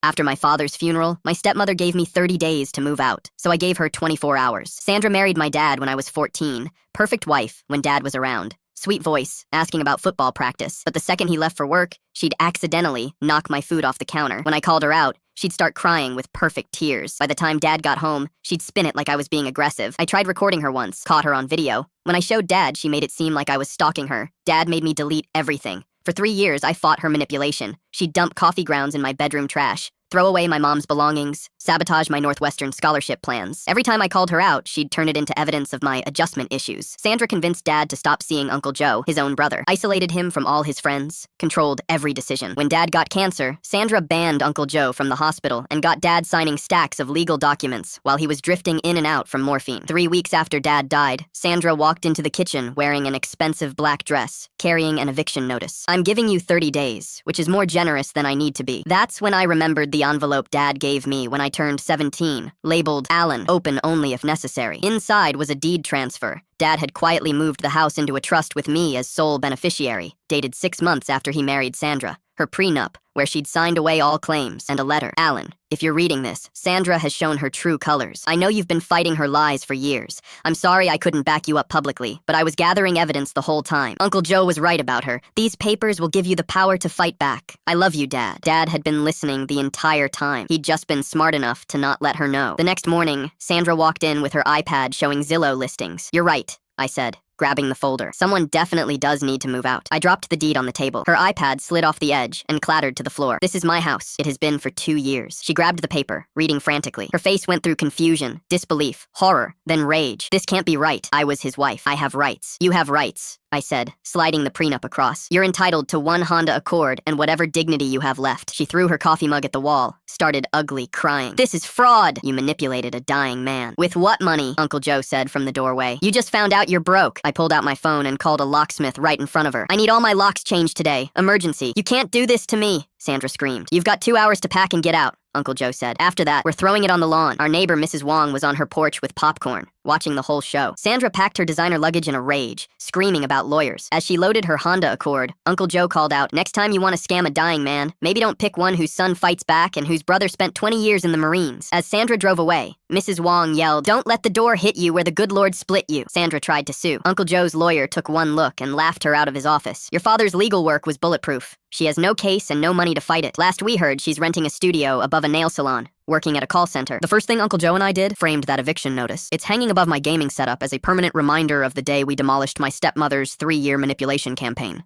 After my father's funeral, my stepmother gave me 30 days to move out, so I gave her 24 hours. Sandra married my dad when I was 14. Perfect wife when dad was around. Sweet voice, asking about football practice. But the second he left for work, she'd accidentally knock my food off the counter. When I called her out, she'd start crying with perfect tears. By the time dad got home, she'd spin it like I was being aggressive. I tried recording her once, caught her on video. When I showed dad, she made it seem like I was stalking her. Dad made me delete everything. For 3 years, I fought her manipulation. She'd dump coffee grounds in my bedroom trash, throw away my mom's belongings, sabotage my Northwestern scholarship plans. Every time I called her out, she'd turn it into evidence of my adjustment issues. Sandra convinced Dad to stop seeing Uncle Joe, his own brother, isolated him from all his friends, controlled every decision. When Dad got cancer, Sandra banned Uncle Joe from the hospital and got Dad signing stacks of legal documents while he was drifting in and out from morphine. 3 weeks after Dad died, Sandra walked into the kitchen wearing an expensive black dress, carrying an eviction notice. "I'm giving you 30 days, which is more generous than I need to be." That's when I remembered the envelope Dad gave me when I turned 17, labeled Alan, open only if necessary. Inside was a deed transfer. Dad had quietly moved the house into a trust with me as sole beneficiary, dated 6 months after he married Sandra. Her prenup, where she'd signed away all claims, and a letter. "Alan, if you're reading this, Sandra has shown her true colors. I know you've been fighting her lies for years. I'm sorry I couldn't back you up publicly, but I was gathering evidence the whole time. Uncle Joe was right about her. These papers will give you the power to fight back. I love you, Dad." Dad had been listening the entire time. He'd just been smart enough to not let her know. The next morning, Sandra walked in with her iPad showing Zillow listings. "You're right," I said, grabbing the folder. "Someone definitely does need to move out." I dropped the deed on the table. Her iPad slid off the edge and clattered to the floor. "This is my house. It has been for 2 years." She grabbed the paper, reading frantically. Her face went through confusion, disbelief, horror, then rage. "This can't be right. I was his wife. I have rights." "You have rights," I said, sliding the prenup across. "You're entitled to 1 Honda Accord and whatever dignity you have left." She threw her coffee mug at the wall, started ugly crying. "This is fraud! You manipulated a dying man." "With what money?" Uncle Joe said from the doorway. "You just found out you're broke." I pulled out my phone and called a locksmith right in front of her. "I need all my locks changed today. Emergency." "You can't do this to me," Sandra screamed. "You've got 2 hours to pack and get out," Uncle Joe said. "After that, we're throwing it on the lawn." Our neighbor, Mrs. Wong, was on her porch with popcorn, watching the whole show. Sandra packed her designer luggage in a rage, screaming about lawyers. As she loaded her Honda Accord, Uncle Joe called out, "Next time you want to scam a dying man, maybe don't pick one whose son fights back and whose brother spent 20 years in the Marines." As Sandra drove away, Mrs. Wong yelled, "Don't let the door hit you where the good Lord split you." Sandra tried to sue. Uncle Joe's lawyer took one look and laughed her out of his office. "Your father's legal work was bulletproof. She has no case and no money to fight it. Last we heard, she's renting a studio above a nail salon, working at a call center." The first thing Uncle Joe and I did, framed that eviction notice. It's hanging above my gaming setup as a permanent reminder of the day we demolished my stepmother's 3-year manipulation campaign.